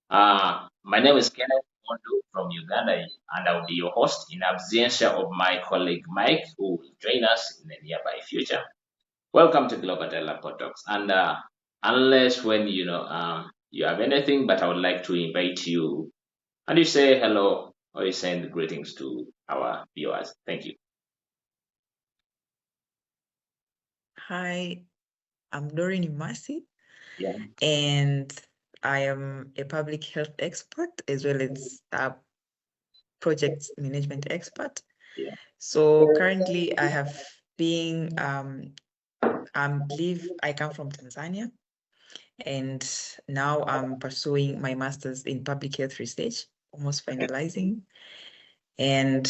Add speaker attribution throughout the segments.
Speaker 1: My name is Kenneth Mondo from Uganda, and I'll be your host in absentia of my colleague Mike, who will join us in the nearby future. Welcome to Global Developer Talks. And unless when you have anything, but I would like to invite you and you say hello or you send greetings to our viewers. Thank you.
Speaker 2: Hi, I'm Doreen Imasi,
Speaker 1: Yeah.
Speaker 2: and I am a public health expert as well as a project management expert.
Speaker 1: Yeah.
Speaker 2: So currently, I have been, I believe I come from Tanzania, and now I'm pursuing my master's in public health research, almost finalizing. And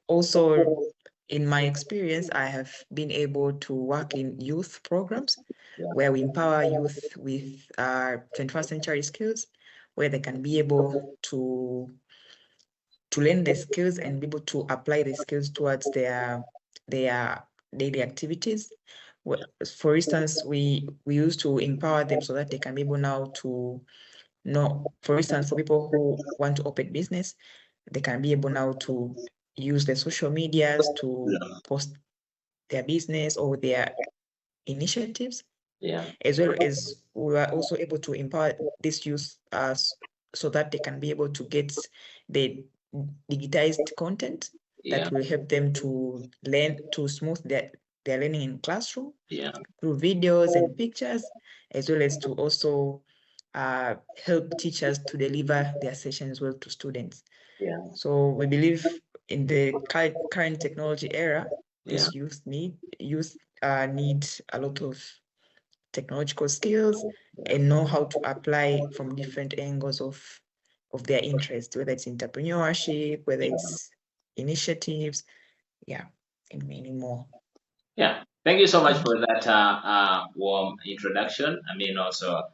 Speaker 2: also, in my experience, I have been able to work in youth programs
Speaker 1: Yeah.
Speaker 2: where we empower youth with 21st century skills, where they can be able to learn the skills and be able to apply the skills towards their daily activities. For instance, we used to empower them so that they can be able now to know, for instance, for people who want to open business, they can be able now to use the social medias to
Speaker 1: Yeah.
Speaker 2: post their business or their initiatives,
Speaker 1: Yeah.
Speaker 2: as well as we are also able to empower this youth so that they can be able to get the digitized content
Speaker 1: Yeah.
Speaker 2: that will help them to learn to smooth their learning in classroom
Speaker 1: Yeah.
Speaker 2: through videos and pictures, as well as to also help teachers to deliver their sessions well to students.
Speaker 1: Yeah.
Speaker 2: So we believe in the current technology era,
Speaker 1: Yeah.
Speaker 2: this youth need a lot of technological skills and know how to apply from different angles of their interest, whether it's entrepreneurship, whether it's initiatives, yeah, and many more.
Speaker 1: Yeah, thank you so much
Speaker 2: Thank
Speaker 1: for
Speaker 2: you.
Speaker 1: that warm introduction. I mean, also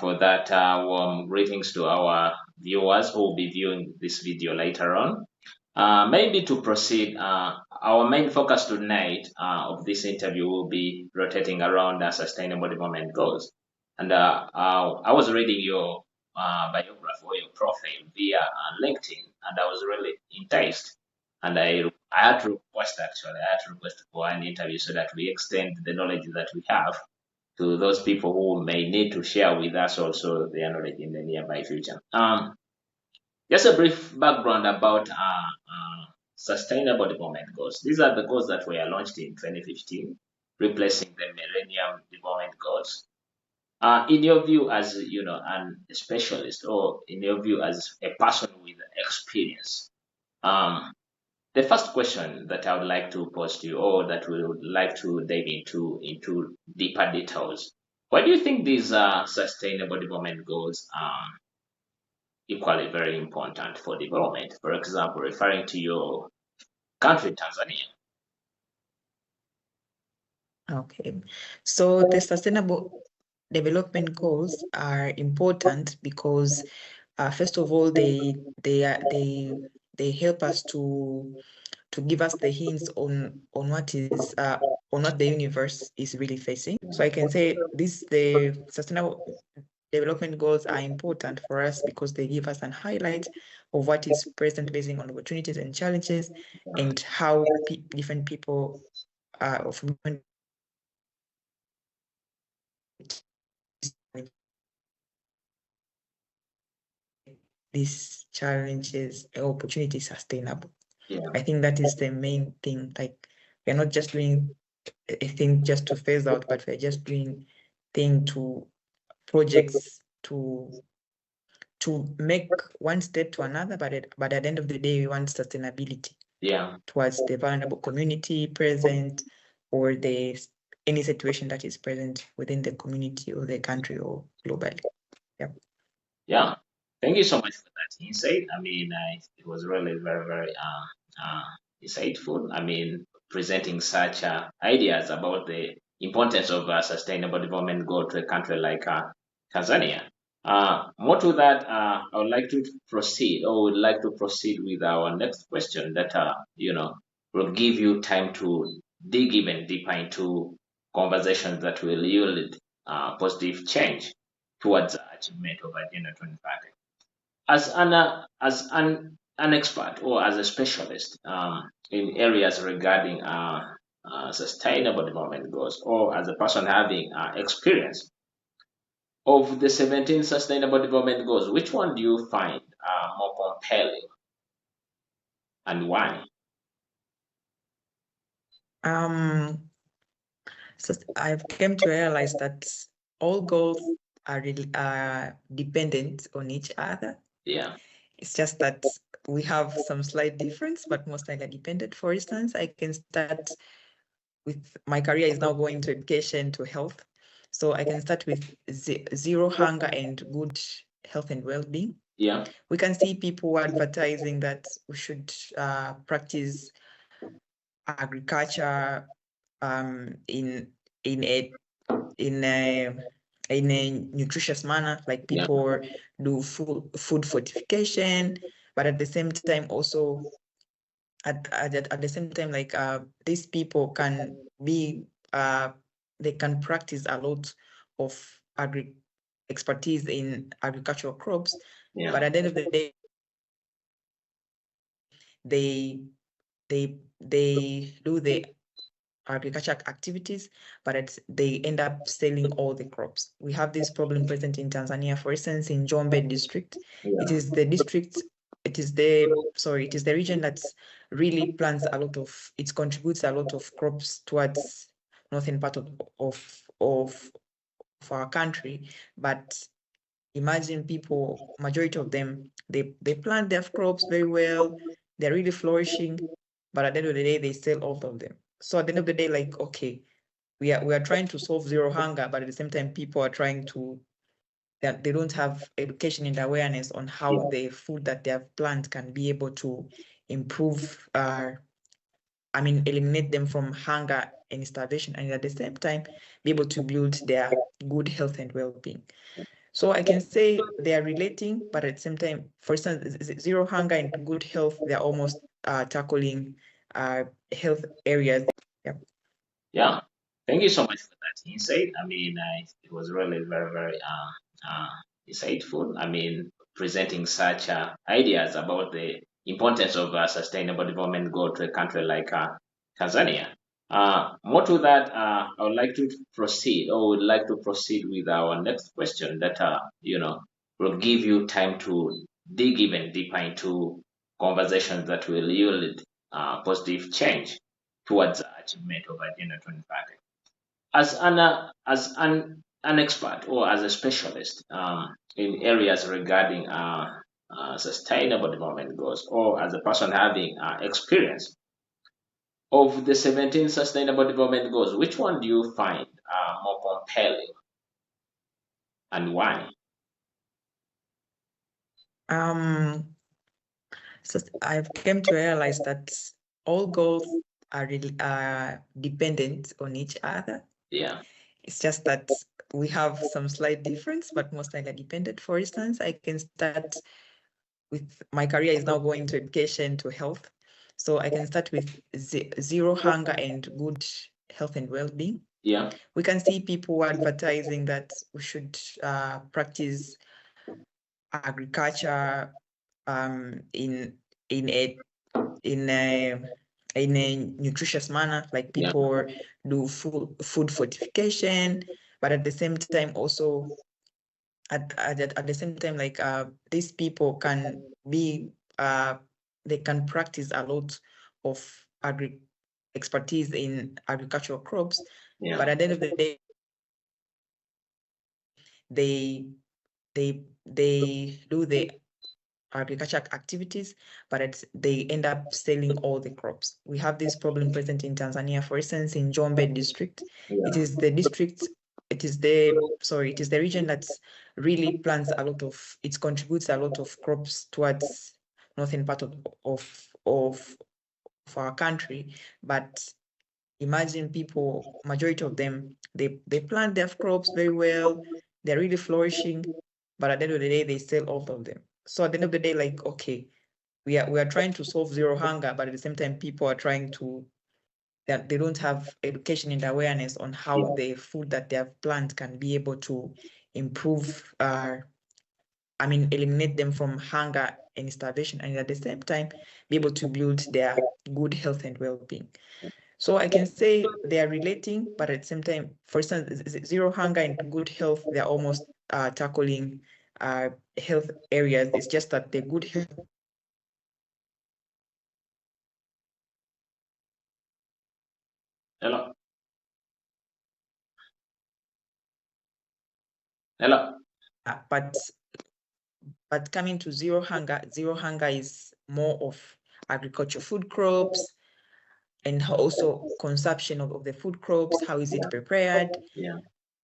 Speaker 1: for that warm greetings to our viewers who will be viewing this video later on. Maybe to proceed, our main focus tonight of this interview will be rotating around sustainable development goals. And I was reading your biography or your profile via LinkedIn, and I was really enticed. And I had to request actually, I had to request for an interview so that we extend the knowledge that we have to those people who may need to share with us also their knowledge in the nearby future. Just a brief background about Sustainable Development Goals. These are the goals that were launched in 2015, replacing the Millennium Development Goals. In your view, as a specialist, or in your view as a person with experience, um, the first question that I would like to pose to you, or that we would like to dive into deeper details, why do you think these sustainable development goals equally very important for development? For example, referring to your country, Tanzania.
Speaker 2: Okay. So the sustainable development goals are important because first of all they help us to give us the hints on what the universe is really facing. So I can say the sustainable development goals are important for us because they give us an highlight of what is present based on opportunities and challenges and how different people of different these challenges and opportunities sustainable.
Speaker 1: Yeah,
Speaker 2: I think that is the main thing. Like we're not just doing a thing just to phase out, but we're just doing thing to projects to make one step to another, but at the end of the day, we want sustainability
Speaker 1: yeah,
Speaker 2: towards the vulnerable community present or any situation that is present within the community or the country or globally. Yep.
Speaker 1: yeah. Thank you so much for that insight. I mean, it was really very, very insightful. I mean, presenting such ideas about the importance of sustainable development goal to a country like Tanzania. More to that, I would like to proceed, or would like to proceed with our next question that will give you time to dig even deeper into conversations that will yield positive change towards achievement of Agenda 2030. As an expert or as a specialist in areas regarding sustainable development goals, or as a person having experience of the 17 sustainable development goals, which one do you find more compelling and why?
Speaker 2: So I've came to realize that all goals are dependent on each other.
Speaker 1: Yeah.
Speaker 2: It's just that we have some slight difference, but most likely dependent. For instance, I can start with my career is now going to education to health. So I can start with zero hunger and good health and well-being.
Speaker 1: Yeah.
Speaker 2: We can see people advertising that we should practice agriculture in a in a in a nutritious manner, like
Speaker 1: Yeah.
Speaker 2: people do food fortification, but at the same time also at the same time, like these people can be they can practice a lot of expertise in agricultural crops,
Speaker 1: Yeah.
Speaker 2: but at the end of the day, they do the agricultural activities, but they end up selling all the crops. We have this problem present in Tanzania. For instance, in Njombe district, it
Speaker 1: Yeah.
Speaker 2: is the district, it is the region that's really plants a lot of, it contributes a lot of crops towards northern part of our country. But imagine people, majority of them, they plant their crops very well, they're really flourishing, but at the end of the day, they sell all of them. So at the end of the day, like, okay, we are trying to solve zero hunger, but at the same time, people are trying to, that they don't have education and awareness on how the food that they have planted can be able to improve, eliminate them from hunger and starvation, and at the same time, be able to build their good health and well-being. So I can say they are relating, but at the same time, for instance, zero hunger and good health, they're almost tackling health areas. Yeah.
Speaker 1: Yeah. Thank you so much for that insight. It was really very, very insightful. Presenting such ideas about the importance of sustainable development goal to a country like Tanzania. More to that, I would like to proceed, or would like to proceed with our next question that will give you time to dig even deeper into conversations that will yield positive change towards the achievement of Agenda 2030. As an expert or as a specialist in areas regarding sustainable development goals, or as a person having experience of the 17 sustainable development goals, which one do you find more compelling and why?
Speaker 2: So I've came to realize that all goals are really dependent on each other.
Speaker 1: Yeah.
Speaker 2: It's just that we have some slight difference, but most likely dependent. For instance, I can start with my career is now going to education to health. So I can start with zero hunger and good health and well-being.
Speaker 1: Yeah.
Speaker 2: We can see people advertising that we should practice agriculture in a in a in a nutritious manner, like
Speaker 1: Yeah.
Speaker 2: people do food fortification, but at the same time also at the same time, like these people can be they can practice a lot of expertise in agricultural crops,
Speaker 1: Yeah.
Speaker 2: but at the end of the day, they they do the agricultural activities, but they end up selling all the crops. We have this problem present in Tanzania. For instance, in Njombe district, it
Speaker 1: Yeah.
Speaker 2: is the region that's really plants a lot of, it contributes a lot of crops towards northern part of our country. But imagine people, majority of them, they plant their crops very well, they're really flourishing, but at the end of the day, they sell all of them. So at the end of the day, like, okay, we are trying to solve zero hunger, but at the same time, people are trying to, that they don't have education and awareness on how the food that they have planted can be able to improve eliminate them from hunger and starvation, and at the same time be able to build their good health and well-being. So I can say they are relating, but at the same time, for instance, zero hunger and good health, they're almost tackling health areas. It's just that the good health.
Speaker 1: Hello. Hello.
Speaker 2: But coming to zero hunger is more of agriculture, food crops, and also consumption of the food crops. How is it prepared?
Speaker 1: Yeah.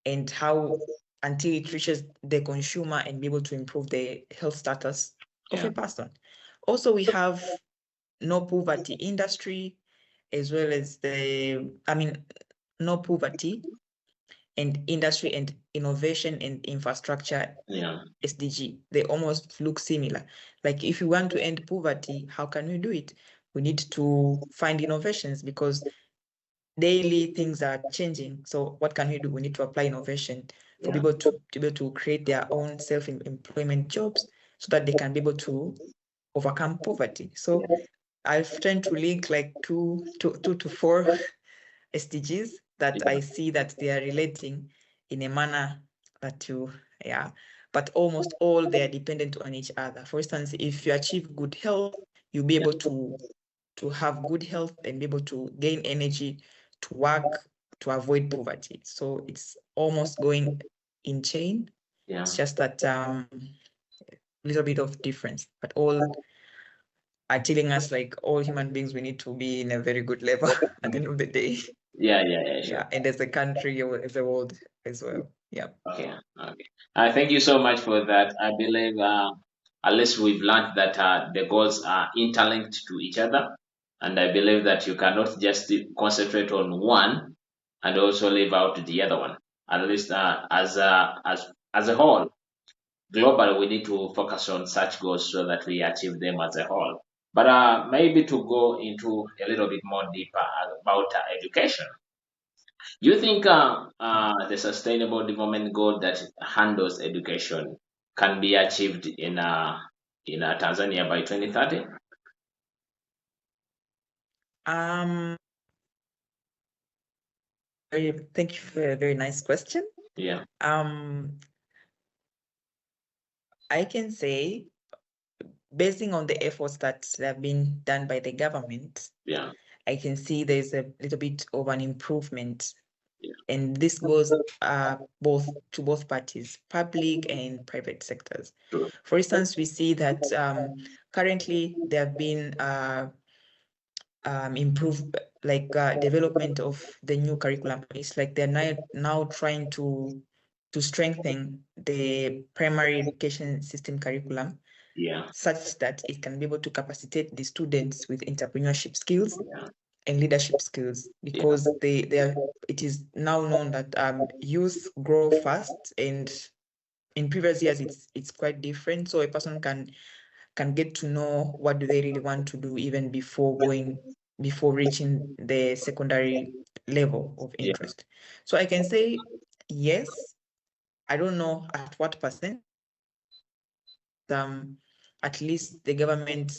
Speaker 2: And how until it reaches the consumer and be able to improve the health status of a person. Also, we have no poverty industry, as well as no poverty and industry and innovation and infrastructure.
Speaker 1: Yeah.
Speaker 2: SDG, they almost look similar. Like if you want to end poverty, how can we do it? We need to find innovations because daily things are changing. So what can we do? We need to apply innovation for people to be able to create their own self-employment jobs so that they can be able to overcome poverty. So I've tried to link like two to four SDGs that I see that they are relating in a manner that but almost all they are dependent on each other. For instance, if you achieve good health, you'll be able to have good health and be able to gain energy to work to avoid poverty. So it's almost going in chain.
Speaker 1: Yeah.
Speaker 2: It's just that little bit of difference, but all are telling us like all human beings, we need to be in a very good level at the end of the day.
Speaker 1: Yeah, sure.
Speaker 2: Yeah, and as a country or as a world as well. Yeah.
Speaker 1: Okay. Thank you so much for that. I believe at least we've learned that the goals are interlinked to each other, and I believe that you cannot just concentrate on one and also leave out the other one. At least as a whole, globally, we need to focus on such goals so that we achieve them as a whole. But maybe to go into a little bit more deeper about education. Do you think the sustainable development goal that handles education can be achieved in Tanzania by 2030?
Speaker 2: Thank you for a very nice question.
Speaker 1: Yeah.
Speaker 2: I can say, basing on the efforts that have been done by the government,
Speaker 1: Yeah.
Speaker 2: I can see there's a little bit of an improvement.
Speaker 1: Yeah.
Speaker 2: And this goes both parties, public and private sectors.
Speaker 1: True.
Speaker 2: For instance, we see that currently there have been development of the new curriculum. It's like they're now trying to strengthen the primary education system curriculum, such that it can be able to capacitate the students with entrepreneurship skills and leadership skills, because it is now known that youth grow fast, and in previous years it's quite different. So a person can get to know what do they really want to do even before reaching the secondary level of interest. So I can say yes. I don't know at what percent. At least the government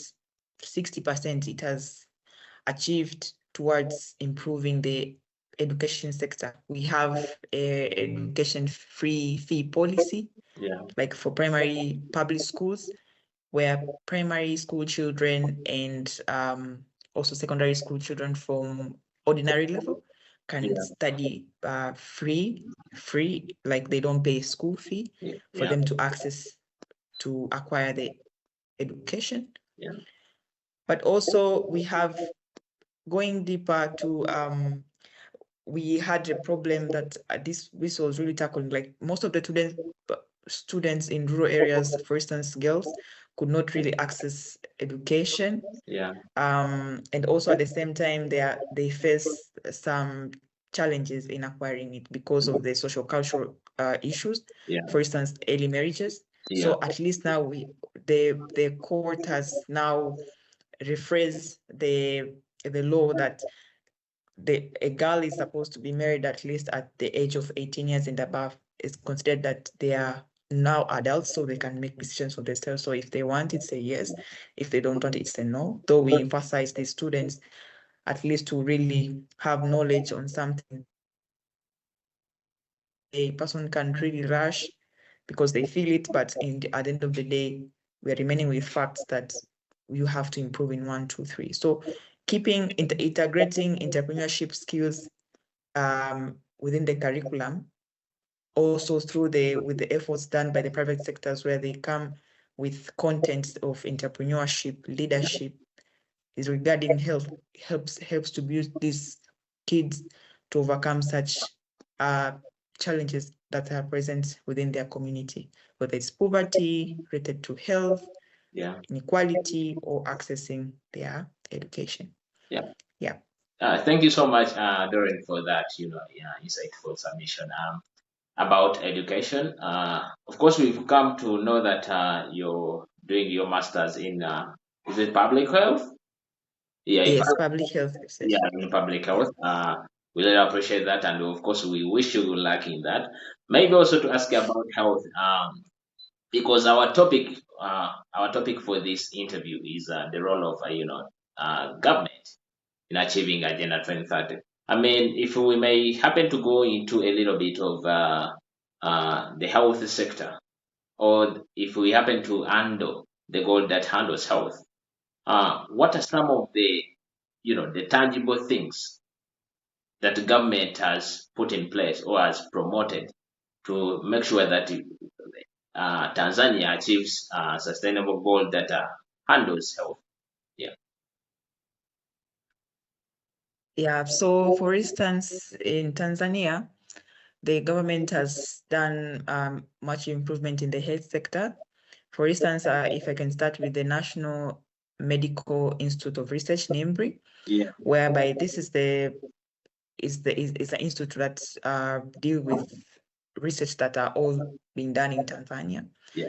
Speaker 2: 60% it has achieved towards improving the education sector. We have a education free fee policy, like for primary public schools, where primary school children and also secondary school children from ordinary level can study free, like they don't pay school fee for them to acquire the education. But also we have, going deeper to we had a problem that this was really tackled. Like most of the students in rural areas, for instance, girls, could not really access education. And also at the same time, they face some challenges in acquiring it because of the social cultural issues. For instance, early marriages. So at least now the court has now rephrased the law that a girl is supposed to be married at least at the age of 18 years and above. It's considered that they are now adults, so they can make decisions for themselves. So if they want it, say yes. If they don't want it, say no. Though we emphasize the students at least to really have knowledge on something. A person can really rush because they feel it, but at the end of the day, we're remaining with facts that you have to improve in 1, 2, 3. So keeping integrating entrepreneurship skills within the curriculum, also with the efforts done by the private sectors where they come with content of entrepreneurship, leadership, is regarding health, helps to build these kids to overcome such challenges that are present within their community, whether it's poverty related to health, inequality, or accessing their education. Yeah.
Speaker 1: Thank you so much, Doreen, for that, insightful submission about education. Of course, we've come to know that you're doing your master's in, is it public health?
Speaker 2: Yes, public health research.
Speaker 1: In public health. We really appreciate that, and of course, we wish you good luck in that. Maybe also to ask you about health, because our topic for this interview is the role of government in achieving Agenda 2030. I mean, if we may happen to go into a little bit of the health sector, or if we happen to handle the goal that handles health, what are some of the tangible things that the government has put in place or has promoted to make sure that Tanzania achieves a sustainable goal that handles health? Yeah.
Speaker 2: Yeah, so for instance, in Tanzania, the government has done much improvement in the health sector. For instance, if I can start with the National Medical Institute of Research, NIMRI, whereby this is an institute that deal with research that are all being done in Tanzania.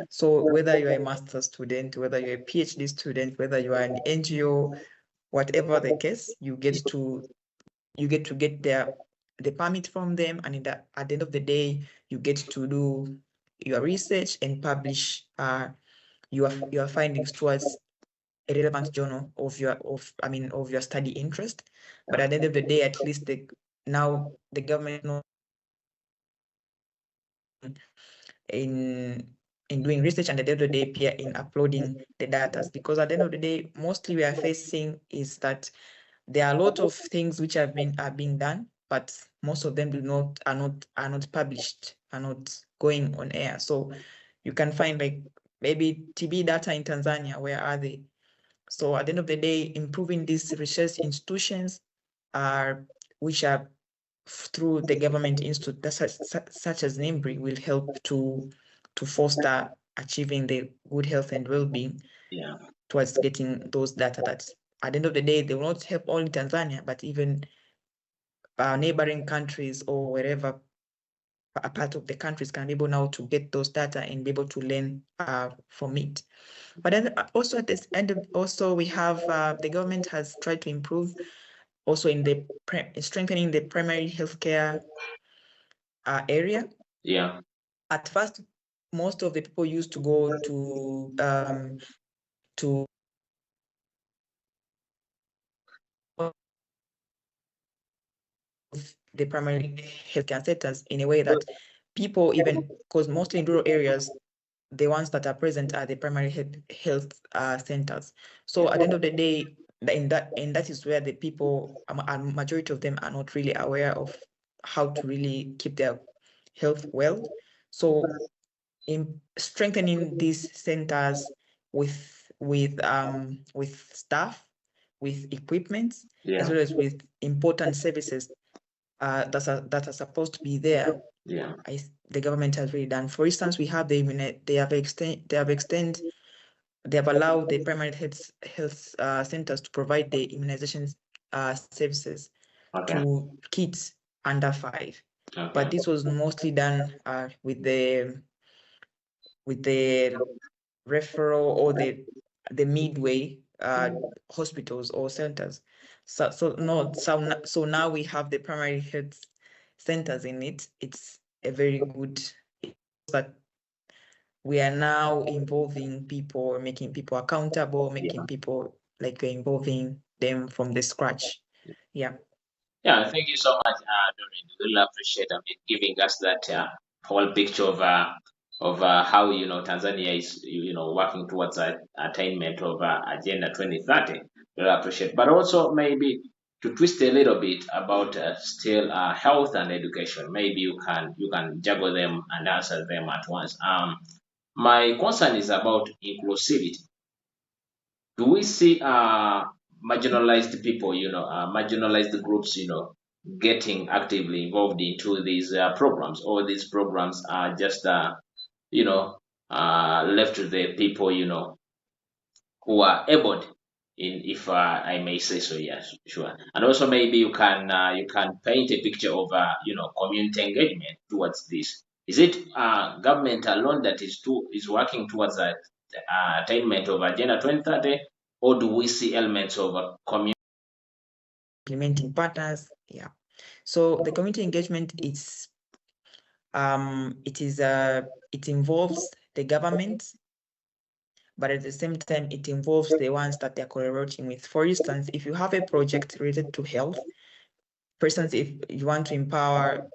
Speaker 2: So whether you're a master's student, whether you're a PhD student, whether you are an NGO, whatever the case, you get to get the permit from them, and at the end of the day, you get to do your research and publish your findings towards a relevant journal of your study interest. But at the end of the day, at least now the government knows in doing research, and at the end of the day, in uploading the data, because at the end of the day, mostly we are facing is that there are a lot of things which are being done, but most of them are not published, are not going on air. So you can find like maybe TB data in Tanzania, where are they? So at the end of the day, improving these research institutions which are through the government institute such as NIMBRI will help to foster achieving the good health and well-being towards getting those data that at the end of the day, they will not help only Tanzania, but even neighboring countries or wherever a part of the countries can be able now to get those data and be able to learn from it. But then also at this end, also we have the government has tried to improve also in the strengthening the primary healthcare area. At first, most of the people used to go to the primary healthcare centers in a way that people, even because mostly in rural areas, the ones that are present are the primary health centers. So at the end of the day, that is where the people, a majority of them, are not really aware of how to really keep their health well. So in strengthening these centers with staff, with equipment, as well as with important services that are supposed to be there. The government has really done. For instance, we have they have allowed the primary health centers to provide the immunization services to kids under 5. But this was mostly done with the referral or the midway hospitals or centers. So now we have the primary health centers in it. It's a very good that we are now involving people, making people accountable, making people like we're involving them from the scratch. Yeah.
Speaker 1: Yeah, thank you so much, Doreen. Really appreciate giving us that whole picture of how Tanzania is working towards the attainment of Agenda 2030. Really appreciate, but also maybe to twist a little bit about still health and education. Maybe you can juggle them and answer them at once. My concern is about inclusivity. Do we see marginalized people, marginalized groups, getting actively involved into these programs, or these programs are just, you know, left to the people, who are able, in if I may say so? Yes, sure. And also maybe you can paint a picture of community engagement towards this. Is it government alone that is working towards that attainment of Agenda 2030, or do we see elements of community?
Speaker 2: Implementing partners. Yeah. So the community engagement it involves the government, but at the same time it involves the ones that they're collaborating with. For instance, if you have a project related to health, for instance, if you want to empower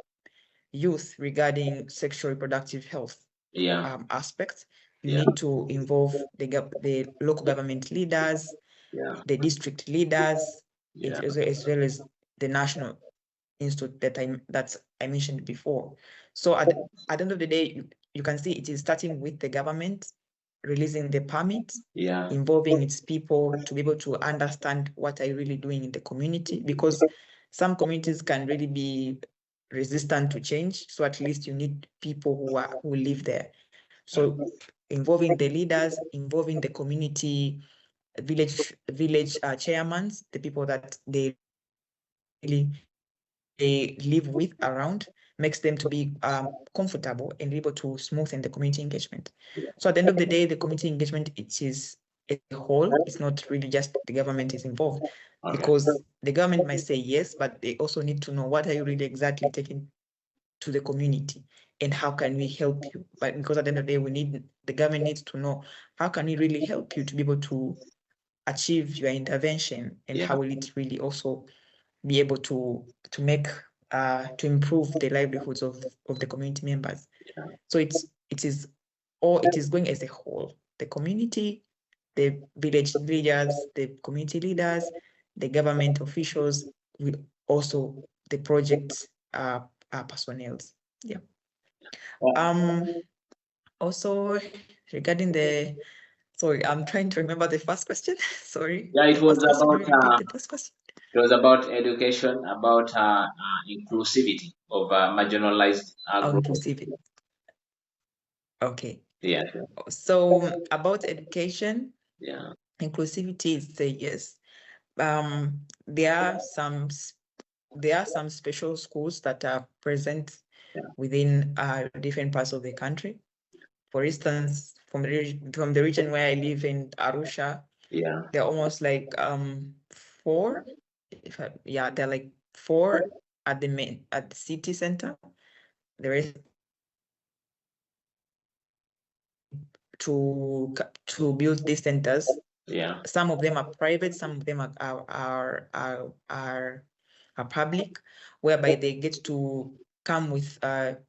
Speaker 2: youth regarding sexual reproductive health
Speaker 1: Yeah,
Speaker 2: aspects, you
Speaker 1: yeah,
Speaker 2: need to involve the local government leaders,
Speaker 1: yeah,
Speaker 2: the district leaders,
Speaker 1: yeah,
Speaker 2: as well as the national institute that I mentioned before. So at the end of the day, you can see it is starting with the government releasing the permit,
Speaker 1: yeah,
Speaker 2: involving its people to be able to understand what are you really doing in the community, because some communities can really be resistant to change. So at least you need people who live there. So involving the leaders, involving the community, village chairmen, the people that they live with around, makes them to be comfortable and able to smoothen the community engagement. So at the end of the day, the community engagement, it is a whole. It's not really just the government is involved,
Speaker 1: okay,
Speaker 2: because the government might say yes, but they also need to know what are you really exactly taking to the community and how can we help you. But because at the end of the day, the government needs to know how can we really help you to be able to achieve your intervention, and
Speaker 1: yeah,
Speaker 2: how will it really also be able to make to improve the livelihoods of the community members.
Speaker 1: yeah,
Speaker 2: So it is going as a whole. The community, the village leaders, the community leaders, the government officials, with also the project personnel. Yeah. Also regarding sorry, I'm trying to remember the first question. Sorry,
Speaker 1: yeah.
Speaker 2: the first question. Can you repeat the first question?
Speaker 1: It was about education, about inclusivity of marginalized groups.
Speaker 2: Inclusivity. Okay.
Speaker 1: Yeah,
Speaker 2: So about education,
Speaker 1: yeah,
Speaker 2: inclusivity is a yes. There are some special schools that are present
Speaker 1: yeah,
Speaker 2: within different parts of the country. For instance, from the region where I live in Arusha,
Speaker 1: yeah,
Speaker 2: they're almost like four. They're like four at the city center. The rest to build these centers.
Speaker 1: yeah,
Speaker 2: Some of them are private, some of them are public, whereby they get to come with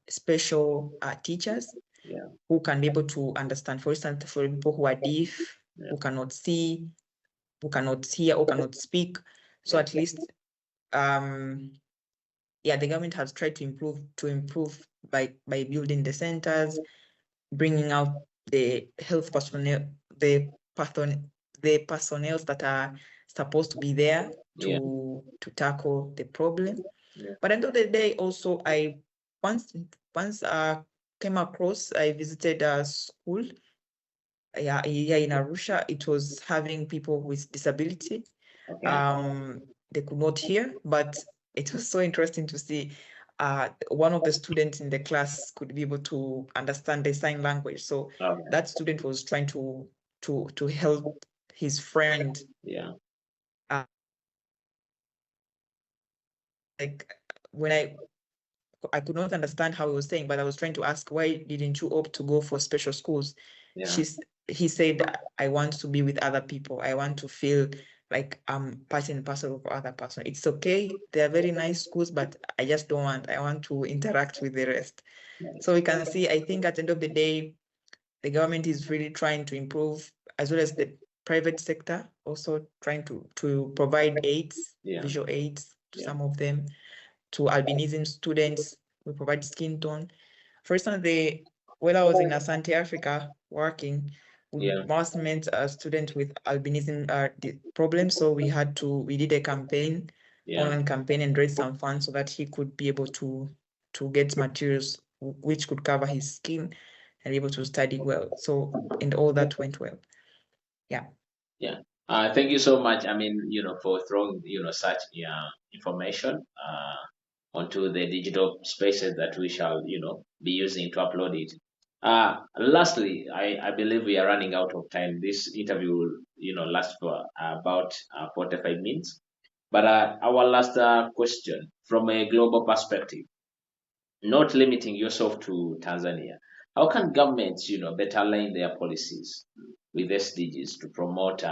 Speaker 2: special teachers
Speaker 1: yeah,
Speaker 2: who can be able to understand. For instance, for people who are deaf,
Speaker 1: yeah,
Speaker 2: who cannot see, who cannot hear, or cannot speak. So
Speaker 1: yeah,
Speaker 2: at least, the government has tried to improve by building the centers, bringing out the health personnel, the personnel that are supposed to be there
Speaker 1: yeah,
Speaker 2: to tackle the problem.
Speaker 1: yeah,
Speaker 2: But at the end of the day, also I once came across, I visited a school here in Arusha. It was having people with disability.
Speaker 1: okay,
Speaker 2: They could not hear, but it was so interesting to see one of the students in the class could be able to understand the sign language. So
Speaker 1: okay,
Speaker 2: that student was trying to help his friend.
Speaker 1: yeah,
Speaker 2: Uh, like when I I could not understand how he was saying, but I was trying to ask, why didn't you opt to go for special schools?
Speaker 1: Yeah.
Speaker 2: He said, I want to be with other people. I want to feel like I'm part and parcel of other person. It's okay. They are very nice schools, but I just don't want. I want to interact with the rest. So we can see, I think at the end of the day, the government is really trying to improve, as well as the private sector, also trying to provide aids, visual aids to some of them. To albinism students, we provide skin tone. For instance, when I was in Asante, Africa, working, we must met a student with albinism problems. So we did a campaign, online campaign, and raised some funds so that he could be able to get materials which could cover his skin and be able to study well. So, and all that went well. Yeah.
Speaker 1: Yeah. Thank you so much. I mean, for throwing, such information onto the digital spaces that we shall, be using to upload it. Lastly, I believe we are running out of time. This interview will, last for about 45 minutes. But our last question from a global perspective, not limiting yourself to Tanzania, how can governments, better align their policies with SDGs to promote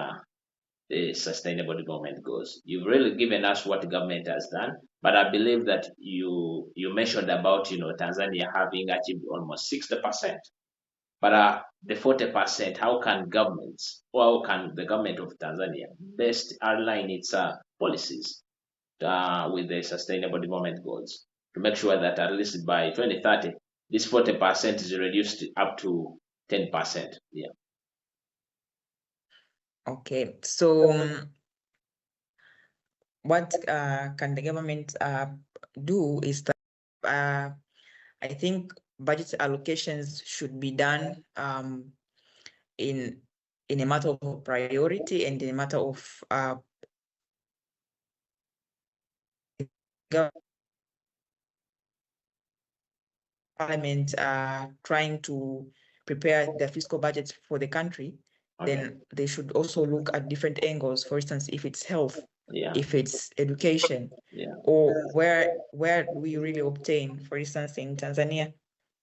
Speaker 1: the sustainable development goals? You've really given us what the government has done, but I believe that you mentioned about Tanzania having achieved almost 60%. But the 40%, how can governments, or how can the government of Tanzania best align its policies with the sustainable development goals to make sure that at least by 2030, this 40% is reduced up to 10%? Yeah.
Speaker 2: Okay. So what can the government do is that I think budget allocations should be done in a matter of priority and in a matter of Parliament trying to prepare their fiscal budgets for the country, then they should also look at different angles. For instance, if it's health, if it's education, or where do we really obtain? For instance, in Tanzania,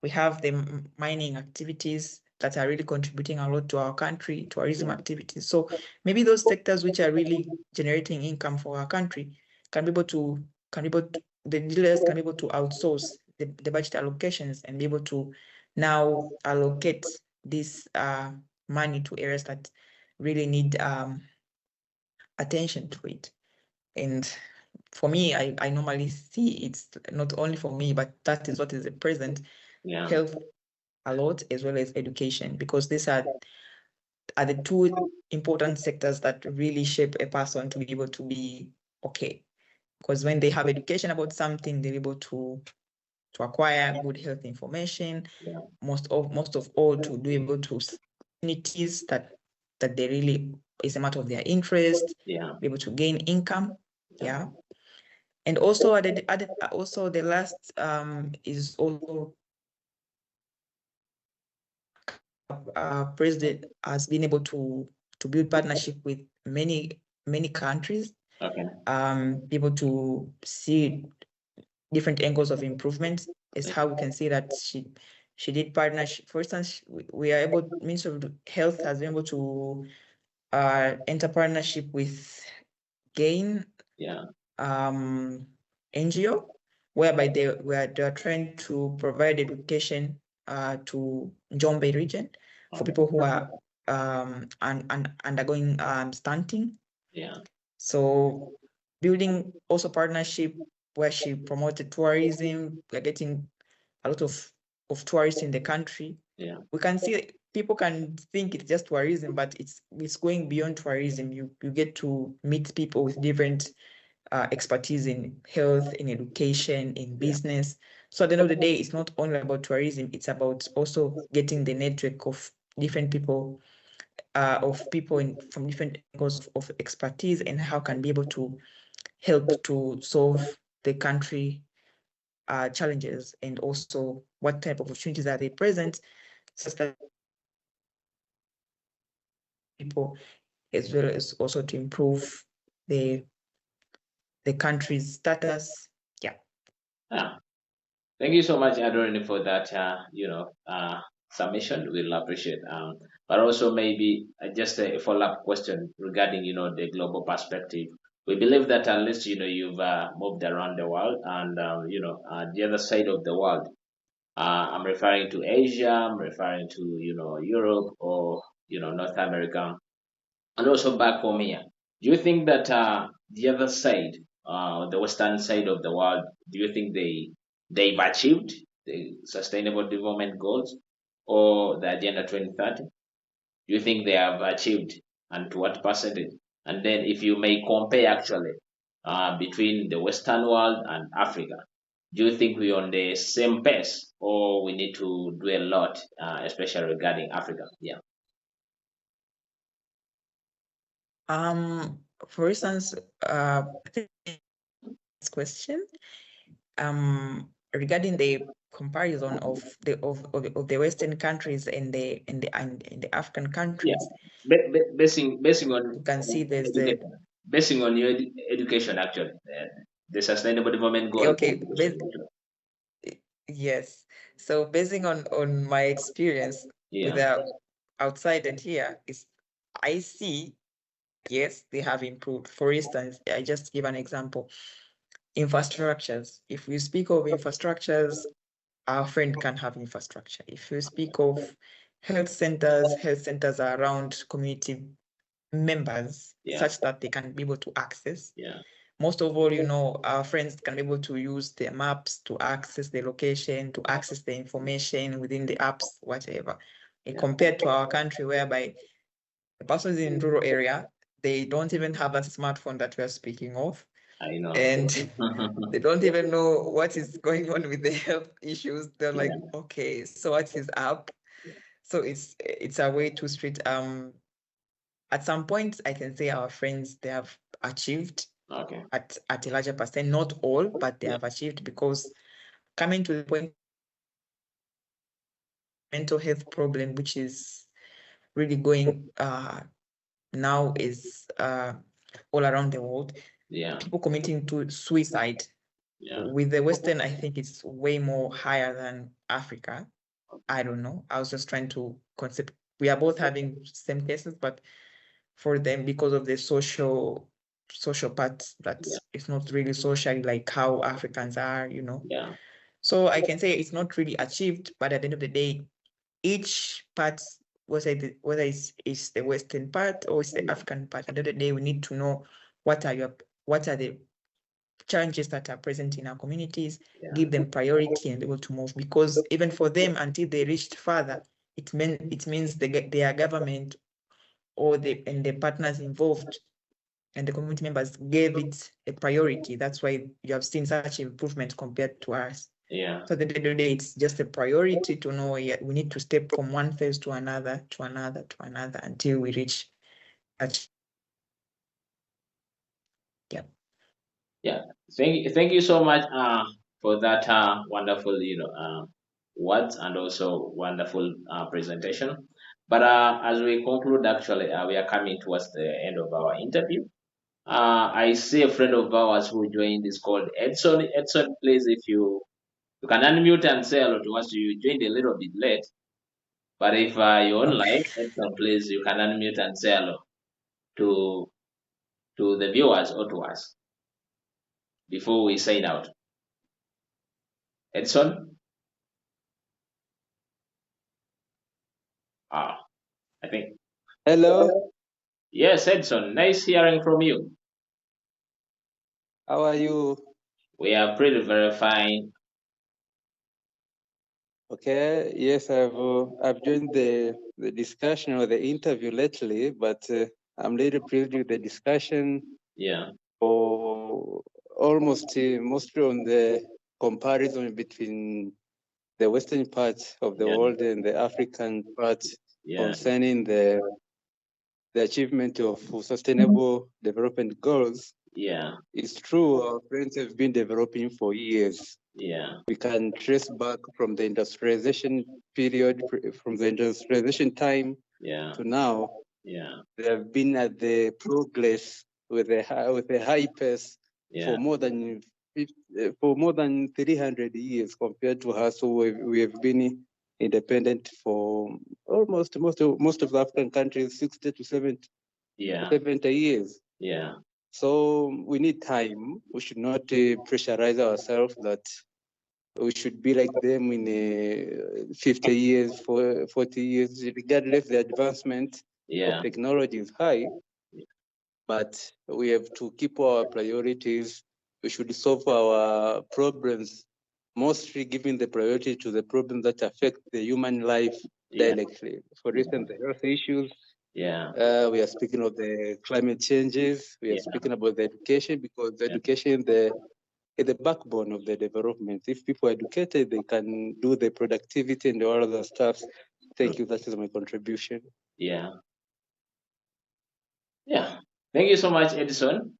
Speaker 2: we have the mining activities that are really contributing a lot to our country, tourism activities. So maybe those sectors which are really generating income for our country can be able to the dealers can be able to outsource the budget allocations and be able to now allocate this money to areas that really need attention to it. And for me, I normally see it's not only for me, but that is what is the present health a lot, as well as education, because these are the two important sectors that really shape a person to be able to be okay. Because when they have education about something, they're able to acquire good health information. Most of all, to be able to communities that they really is a matter of their interest. Be able to gain income. Yeah. And also also the last is also president has been able to build partnership with many countries. Be able to see different angles of improvement is how we can see that she did partnership. For instance, we are able, Ministry of Health has been able to enter partnership with GAIN NGO, whereby they are trying to provide education to Njombe region for people who are undergoing stunting. So building also partnership where she promoted tourism. We're getting a lot of tourists in the country. We can see people can think it's just tourism, but it's going beyond tourism. You get to meet people with different expertise in health, in education, in business. So at the end of the day, it's not only about tourism, it's about also getting the network of different people, from different angles of expertise, and how can be able to help to solve the country challenges, and also what type of opportunities are they present, such that people, as well as also to improve the country's status. Yeah.
Speaker 1: Thank you so much, Adorni, for that. Submission. We'll appreciate. But also maybe just a follow-up question regarding the global perspective. We believe that at least you've moved around the world, and the other side of the world. I'm referring to Asia. I'm referring to Europe or North America, and also back home here. Do you think that the other side, the western side of the world, do you think they've achieved the sustainable development goals or the Agenda 2030? Do you think they have achieved, and to what percentage? And then if you may compare actually between the western world and Africa, do you think we're on the same pace or we need to do a lot, especially regarding Africa? Yeah.
Speaker 2: For instance, I think this question, regarding the comparison of the Western countries and the African
Speaker 1: Yeah,
Speaker 2: countries,
Speaker 1: basing on
Speaker 2: you can see there's the
Speaker 1: education, basing on your education actually, the sustainable development goal.
Speaker 2: okay, yes. So basing on my experience with
Speaker 1: Yeah,
Speaker 2: the outside and here is I see, yes, they have improved. For instance, I just give an example. Infrastructures. If we speak of infrastructures, our friend can have infrastructure. If you speak of health centers are around community members
Speaker 1: yeah,
Speaker 2: such that they can be able to access.
Speaker 1: yeah,
Speaker 2: Most of all, our friends can be able to use their maps to access the location, to access the information within the apps, whatever.
Speaker 1: yeah.
Speaker 2: Compared to our country, whereby the persons in rural area, they don't even have that smartphone that we are speaking of.
Speaker 1: I know.
Speaker 2: And they don't even know what is going on with the health issues. They're like,
Speaker 1: Yeah,
Speaker 2: okay, so what is up? So it's a way to street. At some point, I can say our friends they have achieved
Speaker 1: okay.
Speaker 2: at a larger percent, not all, but they
Speaker 1: Yeah,
Speaker 2: have achieved because coming to the point mental health problem, which is really going now is all around the world.
Speaker 1: yeah,
Speaker 2: People committing to suicide
Speaker 1: yeah,
Speaker 2: with the Western, I think it's way more higher than Africa. I don't know. I was just trying to concept. We are both having same cases, but for them, because of the social part, that
Speaker 1: yeah,
Speaker 2: it's not really socially like how Africans are,
Speaker 1: yeah,
Speaker 2: So I can say it's not really achieved, but at the end of the day, each part, whether it's the Western part or it's the African part, at the end of the day, we need to know what are the challenges that are present in our communities,
Speaker 1: yeah,
Speaker 2: give them priority and be able to move. Because even for them, until they reached further, it means their government or the partners involved and the community members gave it a priority. That's why you have seen such improvement compared to us.
Speaker 1: yeah.
Speaker 2: So at the end of the day, it's just a priority to know we need to step from one phase to another, to another, to another until we reach that. Yeah.
Speaker 1: Yeah, thank you so much for that wonderful words and also wonderful presentation. But as we conclude, actually, we are coming towards the end of our interview. I see a friend of ours who joined is called Edson. Edson, please, if you can unmute and say hello to us. You joined a little bit late, but if you're online,
Speaker 2: Okay.
Speaker 1: Edson, please, you can unmute and say hello to the viewers or to us before we sign out. Edson. Ah, I think.
Speaker 3: Hello,
Speaker 1: Yes, Edson. Nice hearing from you.
Speaker 3: how are you?
Speaker 1: We are pretty very fine.
Speaker 3: Okay, yes, I've joined the discussion or the interview lately, but I'm really pleased with the discussion
Speaker 1: Yeah,
Speaker 3: or almost mostly on the comparison between the western part of the
Speaker 1: yeah,
Speaker 3: world and the African part
Speaker 1: yeah,
Speaker 3: concerning the achievement of sustainable development goals.
Speaker 1: yeah,
Speaker 3: It's true, our friends have been developing for years.
Speaker 1: yeah,
Speaker 3: We can trace back from the industrialization period, from the industrialization time
Speaker 1: yeah,
Speaker 3: to now.
Speaker 1: yeah,
Speaker 3: They have been at the progress with a high pace
Speaker 1: yeah,
Speaker 3: for more than for more than 300 years compared to us who we have been independent for almost most of the African countries 60 to 70,
Speaker 1: Yeah.
Speaker 3: 70 years.
Speaker 1: Yeah.
Speaker 3: So we need time. We should not pressurize ourselves that we should be like them in 50 years, 40 years, regardless the advancement
Speaker 1: Yeah.
Speaker 3: of technology is high. But we have to keep our priorities. We should solve our problems, mostly giving the priority to the problems that affect the human life
Speaker 1: Yeah.
Speaker 3: directly. For instance, the health issues.
Speaker 1: Yeah.
Speaker 3: We are speaking of the climate changes. We are
Speaker 1: Yeah.
Speaker 3: speaking about the education, because the education is the backbone of the development. If people are educated, they can do the productivity and all other stuff. Thank you. That is my contribution.
Speaker 1: Yeah. Yeah. Thank you so much, Edison.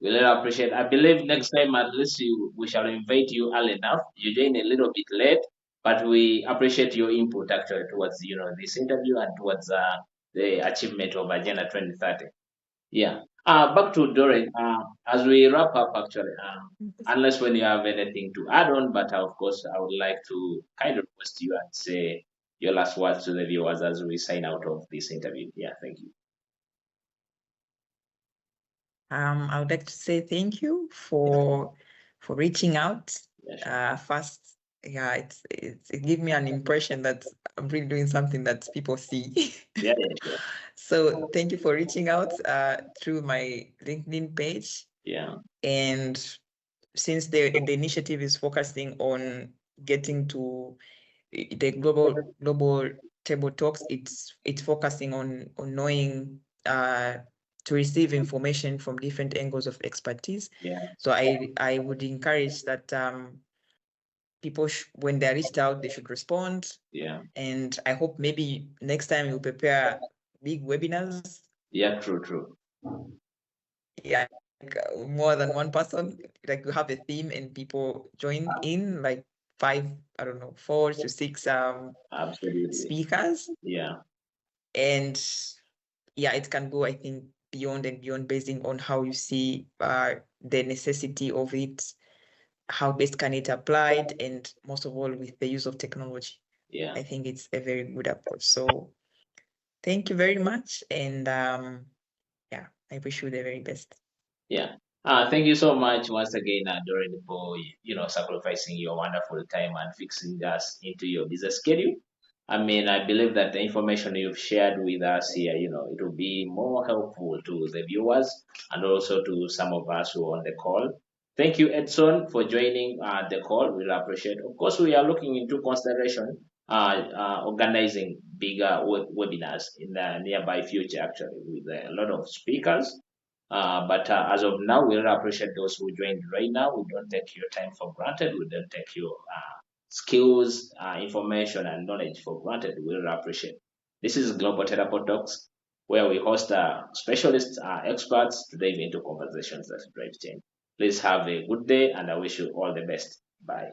Speaker 1: We really appreciate. I believe next time at least we shall invite you early enough. You join a little bit late, but we appreciate your input actually towards this interview and towards the achievement of Agenda 2030. Yeah. Back to Doreen. As we wrap up, actually, unless when you have anything to add on, but of course, I would like to kind of request you and say your last words to the viewers as we sign out of this interview. Yeah, thank you.
Speaker 2: I would like to say thank you for reaching out.
Speaker 1: Yeah, sure.
Speaker 2: First, yeah, it gives me an impression that I'm really doing something that people see.
Speaker 1: Yeah, yeah, sure.
Speaker 2: So thank you for reaching out through my LinkedIn page.
Speaker 1: Yeah,
Speaker 2: And since the initiative is focusing on getting to the global table talks, it's focusing on knowing to receive information from different angles of expertise.
Speaker 1: yeah,
Speaker 2: So I would encourage that people when they're reached out, they should respond.
Speaker 1: yeah,
Speaker 2: And I hope maybe next time you prepare big webinars.
Speaker 1: yeah. True, true.
Speaker 2: Yeah, like more than one person, like you have a theme and people join in, like 5, I don't know, 4 to 6
Speaker 1: Absolutely.
Speaker 2: speakers.
Speaker 1: Yeah,
Speaker 2: And yeah, it can go, I think, beyond and beyond, basing on how you see the necessity of it, how best can it applied, and most of all with the use of technology.
Speaker 1: yeah,
Speaker 2: I think it's a very good approach. So thank you very much. And yeah, I wish you the very best.
Speaker 1: yeah. Thank you so much once again, Doreen, for sacrificing your wonderful time and fixing us into your busy schedule. I mean, I believe that the information you've shared with us here, it will be more helpful to the viewers and also to some of us who are on the call. Thank you, Edson, for joining the call. We'll appreciate. Of course, we are looking into consideration organizing bigger webinars in the nearby future, actually, with a lot of speakers. But as of now, we really appreciate those who joined right now. We don't take your time for granted. We don't take your skills, information, and knowledge for granted. We really appreciate. This is Global Teleport Talks, where we host specialists, experts to dive into conversations that drive change. Please have a good day, and I wish you all the best. Bye.